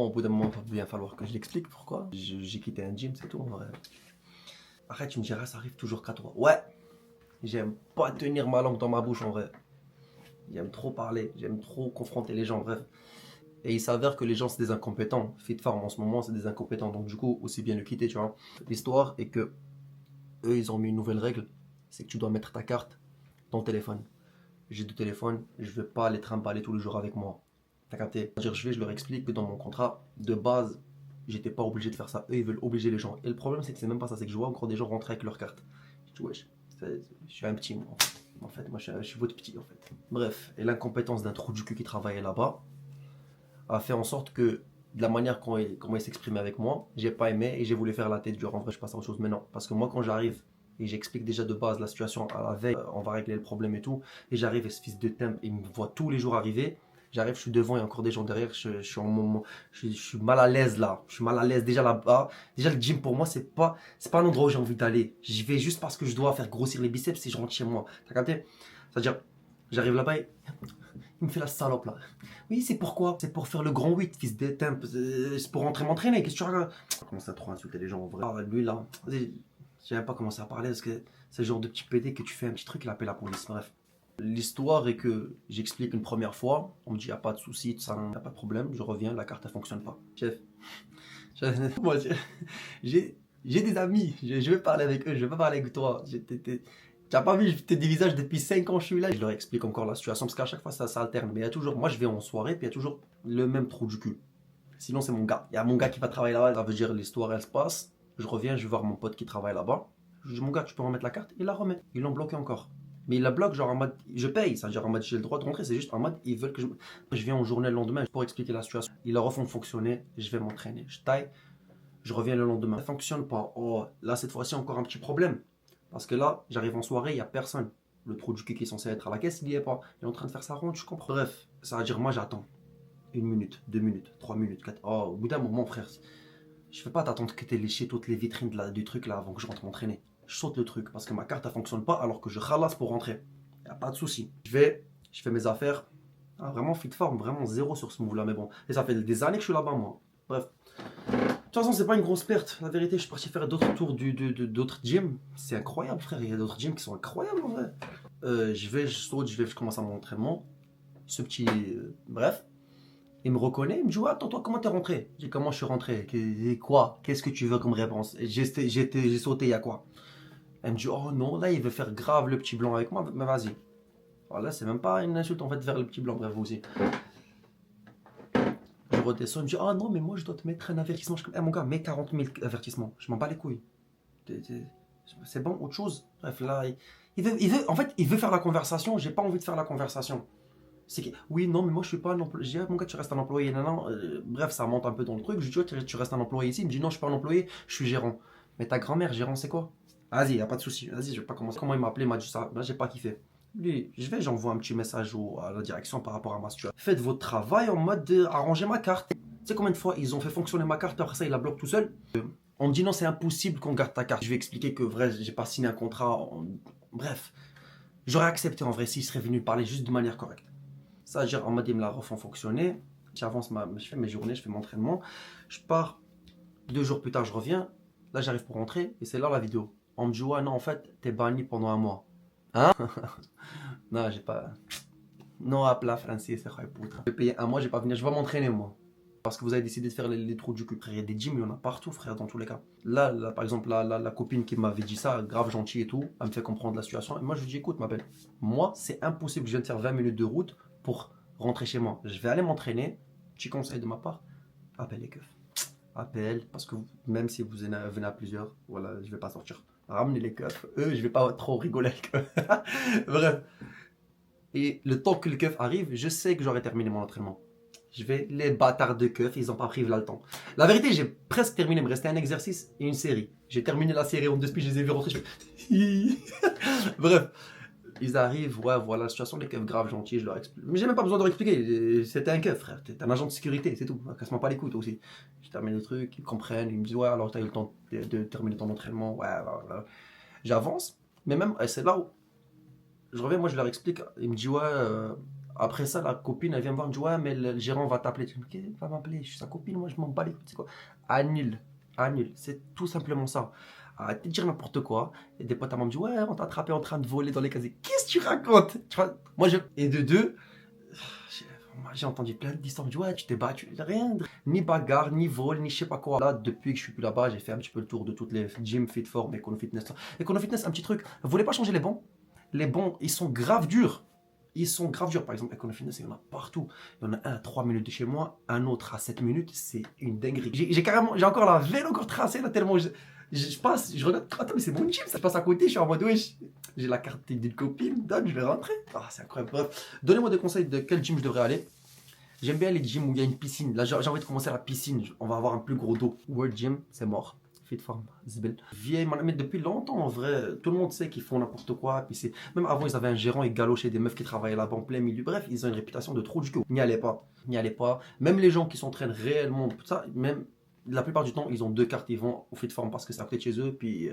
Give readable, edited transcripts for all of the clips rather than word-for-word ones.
Bon, au bout d'un moment, il va bien falloir que je l'explique pourquoi. J'ai quitté un gym, c'est tout en vrai. Arrête, tu me diras, ça arrive toujours qu'à toi. Ouais, j'aime pas tenir ma langue dans ma bouche en vrai. J'aime trop parler, j'aime trop confronter les gens, bref. Et il s'avère que les gens, c'est des incompétents. Fit Farm, en ce moment, c'est des incompétents. Donc, du coup, aussi bien le quitter, tu vois. L'histoire est que eux, ils ont mis une nouvelle règle. C'est que tu dois mettre ta carte dans le téléphone. J'ai deux téléphones, je vais pas les trimballer tous les jours avec moi. T'as capté? C'est-à-dire, je leur explique que dans mon contrat, de base, j'étais pas obligé de faire ça. Eux, ils veulent obliger les gens. Et le problème, c'est que c'est même pas ça. C'est que je vois encore des gens rentrer avec leur carte. Je dis, wesh, je suis un petit, moi, en fait. En fait, moi, je suis votre petit, en fait. Bref, et l'incompétence d'un trou du cul qui travaillait là-bas a fait en sorte que, de la manière comment il s'exprimait avec moi, j'ai pas aimé et j'ai voulu faire la tête dure. En vrai, je passe à autre chose. Mais non, parce que moi, quand j'arrive et j'explique déjà de base la situation à la veille, on va régler le problème et tout, et j'arrive et ce fils de temp, il me voit tous les jours arriver. J'arrive, je suis devant, il y a encore des gens derrière, je suis en moment, je suis mal à l'aise là, je suis mal à l'aise déjà là-bas. Déjà le gym pour moi c'est pas un endroit où j'ai envie d'aller. J'y vais juste parce que je dois faire grossir les biceps si je rentre chez moi. T'as capté? C'est-à-dire, j'arrive là-bas et il me fait la salope là. Oui, c'est pourquoi? C'est pour faire le grand 8, fils de temp. C'est pour rentrer m'entraîner. Qu'est-ce que tu regardes? Je commence à trop insulter les gens en vrai. Ah, lui là, j'ai même pas commencé à parler parce que c'est le genre de petit PD que tu fais un petit truc, il appelle la police. Bref. L'histoire est que j'explique une première fois. On me dit, y a pas de souci, ça, y a pas de problème. Je reviens, la carte elle fonctionne pas. Moi, j'ai des amis. Je vais parler avec eux, je vais pas parler avec toi. Tu n'as pas vu tes visages depuis 5 ans, je suis là. Je leur explique encore la situation parce qu'à chaque fois ça alterne. Mais il y a toujours, moi je vais en soirée, puis il y a toujours le même trou du cul. Sinon c'est mon gars. Il y a mon gars qui va travailler là-bas. Ça veut dire l'histoire elle se passe. Je reviens, je vais voir mon pote qui travaille là-bas. Je dis mon gars, tu peux remettre la carte? Il la remet. Ils l'ont bloqué encore. Mais il la bloque genre en mode, je paye. Ça veut dire en mode j'ai le droit de rentrer. C'est juste en mode, ils veulent que je viens en journée le lendemain pour expliquer la situation. Ils la refont fonctionner. Je vais m'entraîner. Je taille. Je reviens le lendemain. Ça fonctionne pas. Oh, là cette fois-ci encore un petit problème. Parce que là, j'arrive en soirée, il n'y a personne. Le trou du cul qui est censé être à la caisse, il n'y est pas. Il est en train de faire sa ronde, je comprends. Bref, ça veut dire moi j'attends. 1 minute, 2 minutes, 3 minutes, 4. Oh, au bout d'un moment, frère, je fais pas t'attendre que t'aies léché toutes les vitrines du truc là avant que je rentre m'entraîner. Je saute le truc parce que ma carte elle fonctionne pas alors que je ralasse pour rentrer. Y a pas de souci. Je fais mes affaires. Ah, vraiment fit forme, vraiment zéro sur ce move là, mais bon. Et ça fait des années que je suis là-bas moi. Bref. De toute façon, c'est pas une grosse perte. La vérité, je suis parti faire d'autres tours d'autres gyms. C'est incroyable, frère. Il y a d'autres gyms qui sont incroyables en vrai. Je saute, je commence à mon entraînement. Ce petit. Bref. Il me reconnaît, il me dit ouais, attends, toi, comment t'es rentré? Je dis comment je suis rentré? Quoi? Qu'est-ce que tu veux comme réponse? J'ai sauté, il y a quoi? Elle me dit oh non, là, il veut faire grave le petit blanc avec moi, mais vas-y. Voilà, c'est même pas une insulte en fait vers le petit blanc, bref, vous aussi. Je redescends, il me dit ah non, mais moi je dois te mettre un avertissement. Je dis mon gars, mets 40 000 avertissements, je m'en bats les couilles. C'est bon, autre chose. Bref, là, en fait, il veut faire la conversation, j'ai pas envie de faire la conversation. C'est que, oui, non, mais moi je suis pas un employé. Je dis, ah, mon gars, tu restes un employé. Non, non. Bref, ça monte un peu dans le truc. Je lui dis, tu restes un employé ici. Il me dit, non, je suis pas un employé, je suis gérant. Mais ta grand-mère, gérant, c'est quoi? Vas-y, y a pas de souci. Vas-y, je vais pas commencer. Comment il m'a appelé, il m'a dit ça. Là, j'ai pas kiffé. Lui, j'envoie un petit message à la direction par rapport à ma situation. Faites votre travail en mode arranger ma carte. Tu sais combien de fois ils ont fait fonctionner ma carte, après ça, ils la bloquent tout seul? On me dit, non, c'est impossible qu'on garde ta carte. Je vais expliquer que, vrai, j'ai pas signé un contrat. Bref, j'aurais accepté en vrai s'il serait venu parler juste de manière correcte. Ça, en mode, il me la refont fonctionner. J'avance, je fais mes journées, je fais mon entraînement. Je pars. 2 jours plus tard, je reviens. Là, j'arrive pour rentrer. Et c'est là la vidéo. On me dit, ouais, non, en fait, t'es banni pendant un mois. Hein? Non, j'ai pas. Non, à plat, français, c'est vrai, putain. Je vais payer un mois, j'ai pas venir. Je vais m'entraîner, moi. Parce que vous avez décidé de faire les trous du cul. Frère, il y a des gyms, il y en a partout, frère, dans tous les cas. Là par exemple, la copine qui m'avait dit ça, grave gentille et tout, elle me fait comprendre la situation. Et moi, je lui dis, écoute, ma belle, moi, c'est impossible. Je viens de faire 20 minutes de route pour rentrer chez moi. Je vais aller m'entraîner. Petit conseil de ma part, appelle les keufs. Appelle, parce que même si vous venez à plusieurs, voilà, je vais pas sortir. Ramenez les keufs. Eux, je vais pas trop rigoler avec eux. Bref. Et le temps que le keuf arrive, je sais que j'aurai terminé mon entraînement. Les bâtards de keuf, ils ont pas pris là le temps. La vérité, j'ai presque terminé. Il me restait un exercice et une série. J'ai terminé la série en 2 speed, je les ai vus rentrer. Bref. Ils arrivent, ouais, voilà la situation, les keufs graves gentils, je leur explique. Mais j'ai même pas besoin de leur expliquer. C'était un keuf, frère. T'es un agent de sécurité, c'est tout. Casse-moi pas les couilles, toi aussi. Je termine le truc, ils comprennent, ils me disent, ouais, alors t'as eu le temps de terminer ton entraînement. Ouais, voilà. J'avance, mais même, c'est là où je reviens, moi je leur explique. Ils me disent, ouais, Après ça, la copine, elle vient me voir, elle me dit, ouais, mais le gérant va t'appeler. Je dis, ok, il va m'appeler, je suis sa copine, moi, je m'en bats les couilles, c'est quoi. Annule, annule, c'est tout simplement ça. Arrête de dire n'importe quoi. Et des potes à moi me disent, ouais, on t'a attrapé en train de voler dans les casiers. Qu'est-ce que tu racontes? Tu vois, moi, je... Et de deux, j'ai entendu plein d'histoires. Je me dis, ouais, tu t'es battu. Rien, ni bagarre, ni vol, ni je sais pas quoi. Là, depuis que je suis plus là-bas, j'ai fait un petit peu le tour de toutes les gyms, Fitform, Econo Fitness. Econo Fitness, un petit truc. Vous voulez pas changer les bons? Les bons, ils sont grave durs. Ils sont grave durs. Par exemple, Econo Fitness, il y en a partout. Il y en a un à 3 minutes de chez moi, un autre à 7 minutes. C'est une dinguerie. J'ai encore la veine encore tracée là, tellement je passe, je regarde, attends, mais c'est mon gym, ça je passe à côté, je suis en mode, wesh, j'ai la carte d'une copine, donne, je vais rentrer. Ah, c'est incroyable. Bref, donnez-moi des conseils de quel gym je devrais aller. J'aime bien les gyms où il y a une piscine. Là, j'ai envie de commencer à la piscine. On va avoir un plus gros dos. World Gym, c'est mort. Fitform, zbel. Vieille, mais depuis longtemps, en vrai, tout le monde sait qu'ils font n'importe quoi. Puis même avant, ils avaient un gérant, ils galochaient des meufs qui travaillaient là-bas en plein milieu. Bref, ils ont une réputation de trop du cul. N'y allez pas. N'y allez pas. Même les gens qui s'entraînent réellement, tout ça, même la plupart du temps, ils ont deux cartes. Ils vont au Fitform parce que c'est à côté de chez eux, puis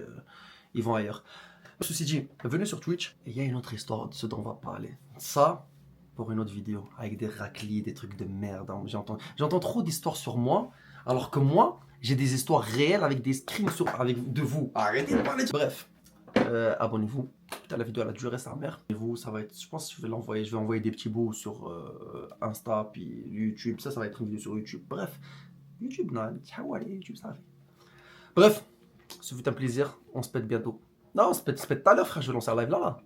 ils vont ailleurs. Ceci dit, venez sur Twitch. Et il y a une autre histoire de ce dont on va parler. Ça, pour une autre vidéo, avec des raclis, des trucs de merde. Hein. J'entends trop d'histoires sur moi, alors que moi, j'ai des histoires réelles avec des screens de vous. Arrêtez de parler. Bref, abonnez-vous. Putain, la vidéo elle a duré sa mère. Et vous, ça va être, je pense que je vais envoyer des petits bouts sur Insta, puis YouTube. Ça va être une vidéo sur YouTube. Bref, YouTube, non, YouTube, ça fait. Bref, ce fut un plaisir. On se pète bientôt. Non, on se pète tout à l'heure, frère. Je vais lancer un live là.